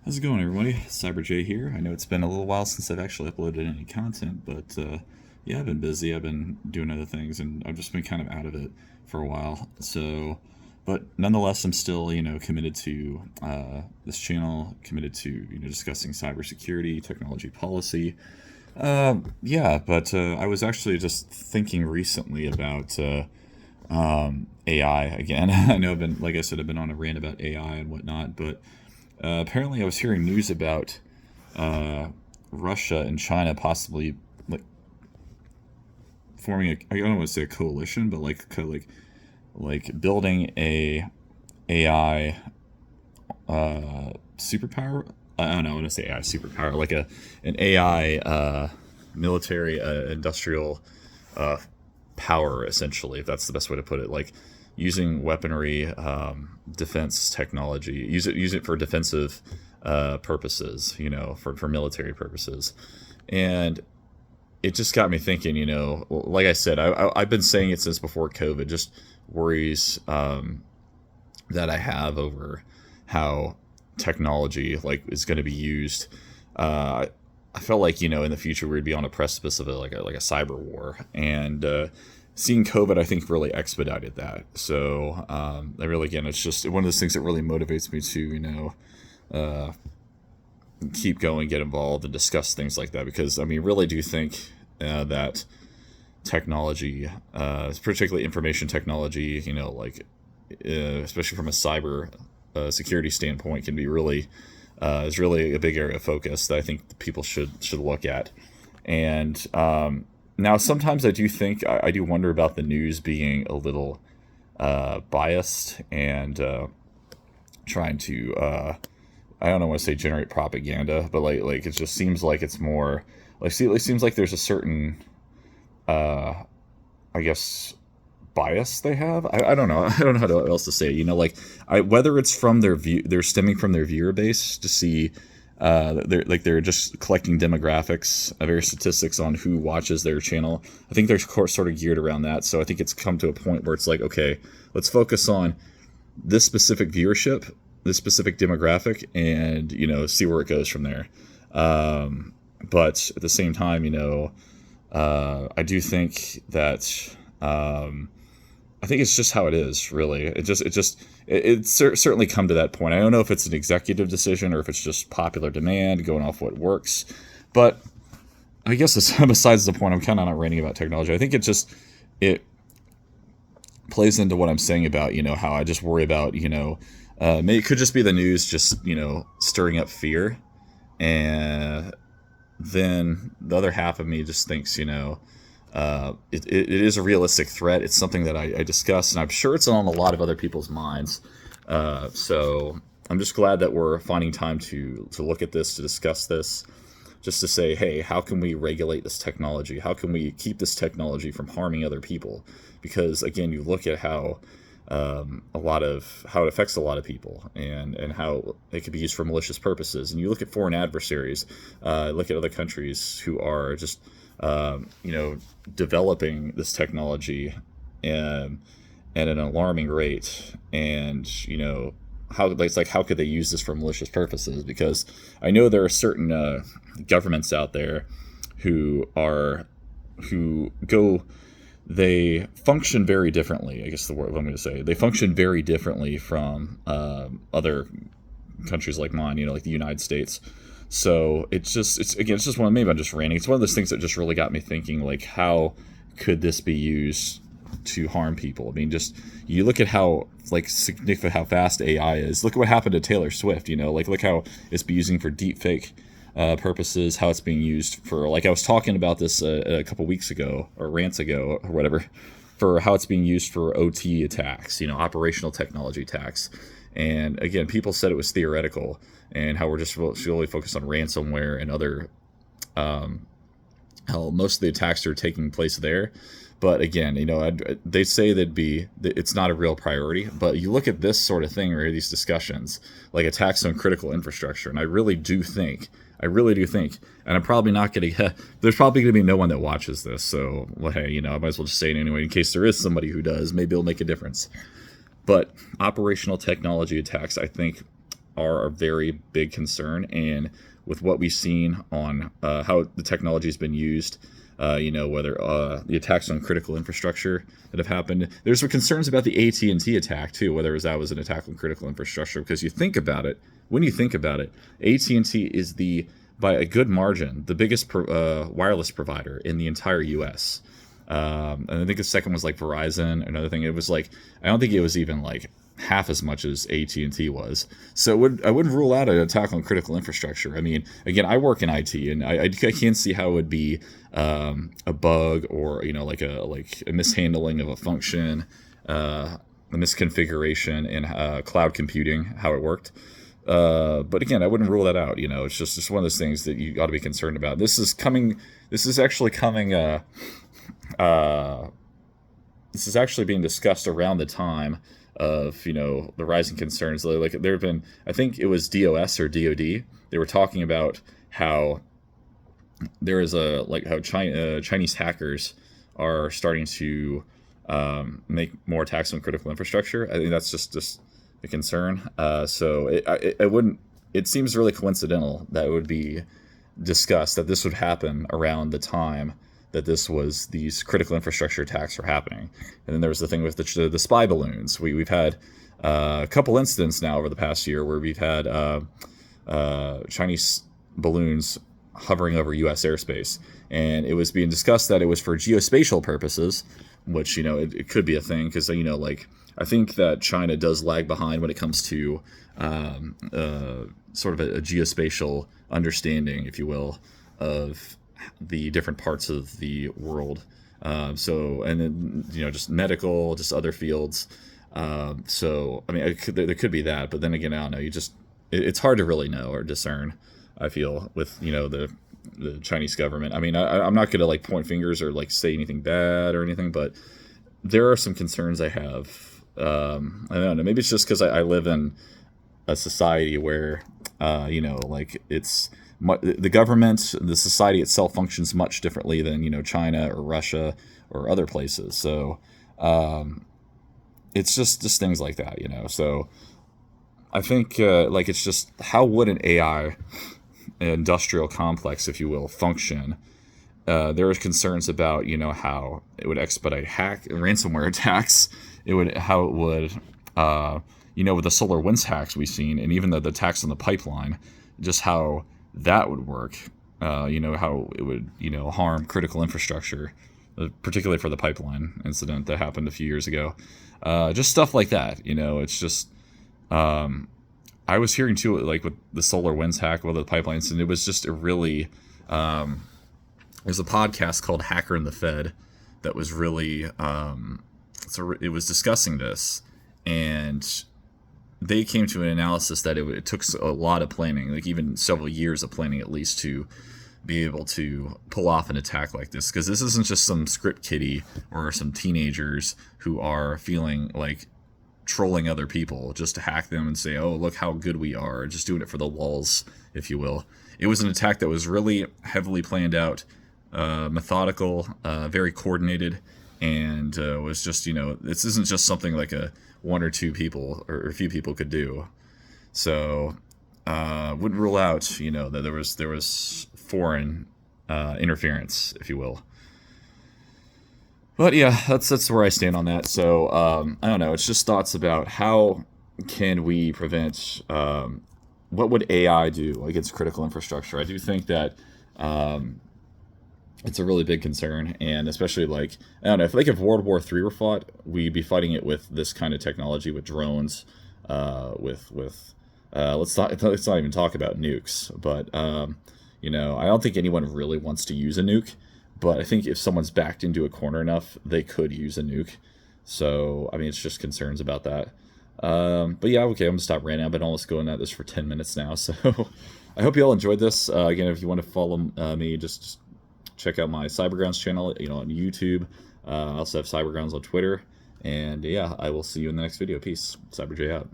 How's it going, everybody? Cyber J here. I know it's been a little while since I've actually uploaded any content, but yeah, I've been busy. I've been doing other things, and I've just been kind of out of it for a while. But nonetheless, I'm still, committed to this channel, committed to, discussing cybersecurity, technology policy. Yeah, but I was actually just thinking recently about AI again. I know like I said, I've been on a rant about AI and whatnot, but apparently, I was hearing news about uh, Russia and China possibly like forming I don't want to say a coalition, but like building a AI superpower. I don't know. I want to say AI superpower, like an AI military industrial uh, power, essentially, if that's the best way to put it. Like using weaponry, defense technology, use it for defensive purposes, for military purposes, and it just got me thinking. Like I said, I've been saying it since before COVID. Just worries that I have over how technology is going to be used. Uh, I felt like in the future we'd be on a precipice of like a cyber war, and seeing COVID I think really expedited that. So I really again it's just one of those things that really motivates me to uh, keep going, get involved, and discuss things like that because I mean really do think that technology, particularly information technology, especially from a cyber security standpoint, can be really is really a big area of focus that I think people should look at. And now, sometimes I do think I do wonder about the news being a little biased and trying to I don't want to say generate propaganda, but like it just seems like it's more like see it seems like there's a certain uh, I guess bias they have. I don't know. I don't know how else to say it. Whether it's from their view, they're stemming from their viewer base to see. They're just collecting demographics, various statistics on who watches their channel. I think they're sort of geared around that. So I think it's come to a point where it's like, okay, let's focus on this specific viewership, this specific demographic, and see where it goes from there. But at the same time, I do think that I think it's just how it is, really. It's certainly come to that point. I don't know if it's an executive decision or if it's just popular demand going off what works. But I guess besides the point, I'm kind of not ranting about technology. I think it plays into what I'm saying about how I just worry about maybe it could just be the news just stirring up fear, and then the other half of me just thinks it is a realistic threat. It's something that I discuss, and I'm sure it's on a lot of other people's minds. So I'm just glad that we're finding time to look at this, to discuss this, just to say, hey, how can we regulate this technology? How can we keep this technology from harming other people? Because again, you look at how how it affects a lot of people, and how it could be used for malicious purposes. And you look at foreign adversaries, look at other countries who are just developing this technology and at an alarming rate, and how it's like how could they use this for malicious purposes? Because I know there are certain governments out there who go they function very differently. I guess the word I'm going to say, they function very differently from other countries like mine, like the United States. So it's just one. Maybe I'm just ranting. It's one of those things that just really got me thinking. Like, how could this be used to harm people? I mean, just you look at how significant how fast AI is. Look at what happened to Taylor Swift. Look how it's being using for deep fake purposes. How it's being used for I was talking about this a couple weeks ago or rants ago or whatever, for how it's being used for OT attacks. Operational technology attacks. And again, people said it was theoretical, and how we're just really focused on ransomware and other, how most of the attacks are taking place there. But again, they say it's not a real priority. But you look at this sort of thing, or these discussions, like attacks on critical infrastructure, and I really do think, and I'm probably not going to. There's probably going to be no one that watches this, so hey, I might as well just say it anyway, in case there is somebody who does. Maybe it'll make a difference. But operational technology attacks, I think, are a very big concern. And with what we've seen on how the technology has been used, whether the attacks on critical infrastructure that have happened. There's some concerns about the AT&T attack too, whether that was an attack on critical infrastructure, because when you think about it, AT&T is by a good margin, the biggest wireless provider in the entire U.S. And I think the second was like Verizon. Another thing, it was like, I don't think it was even like half as much as AT&T was. So I wouldn't rule out an attack on critical infrastructure. I mean, again, I work in IT, and I can't see how it would be a bug, or like a mishandling of a function, a misconfiguration in cloud computing, how it worked. But again, I wouldn't rule that out. It's just one of those things that you got to be concerned about. This is actually coming. This is actually being discussed around the time of the rising concerns. Like there have been, I think it was DOS or DoD. They were talking about how there is how Chinese hackers are starting to make more attacks on critical infrastructure. I think that's just a concern. So it wouldn't. It seems really coincidental that it would be discussed that this would happen around the time that these critical infrastructure attacks are happening. And then there was the thing with the spy balloons. We've had a couple incidents now over the past year where we've had Chinese balloons hovering over U.S. airspace, and it was being discussed that it was for geospatial purposes, which it could be a thing, because I think that China does lag behind when it comes to sort of a geospatial understanding, if you will, of the different parts of the world. And then just medical, just other fields. So I mean, there could be that, but then again, I don't know. It's hard to really know or discern, I feel, with the Chinese government. I mean, I'm not going to point fingers or say anything bad or anything, but there are some concerns I have. I don't know. Maybe it's just because I live in a society where it's the government, the society itself functions much differently than China or Russia or other places. So it's just things like that. So I think it's just, how would an AI industrial complex, if you will, function? There are concerns about how it would expedite ransomware attacks. How it would with the SolarWinds hacks we've seen, and even the attacks on the pipeline, just how that would work. How it would harm critical infrastructure, particularly for the pipeline incident that happened a few years ago. Just stuff like that. It's just. I was hearing too, with the SolarWinds hack, with the pipeline incident, it was just a really. There's a podcast called Hacker in the Fed that was really. It was discussing this, and they came to an analysis that it took a lot of planning, even several years of planning at least, to be able to pull off an attack like this. Because this isn't just some script kiddie or some teenagers who are feeling like trolling other people just to hack them and say, oh, look how good we are, just doing it for the lulz, if you will. It was an attack that was really heavily planned out, methodical, very coordinated, and was just, this isn't just something like one or two people or a few people could do. So wouldn't rule out, that there was foreign interference, if you will. But yeah, that's where I stand on that. So I don't know. It's just thoughts about how can we prevent. What would AI do against critical infrastructure? I do think that it's a really big concern, and especially I don't know, if World War III were fought, we'd be fighting it with this kind of technology, with drones, let's not even talk about nukes. But I don't think anyone really wants to use a nuke. But I think if someone's backed into a corner enough, they could use a nuke. So I mean, it's just concerns about that. But yeah, okay, I'm gonna stop ranting. I've been almost going at this for 10 minutes now. So I hope you all enjoyed this. Again, if you want to follow me, just check out my Cybergrounds channel, on YouTube. I also have Cybergrounds on Twitter. And yeah, I will see you in the next video. Peace. CyberJ out.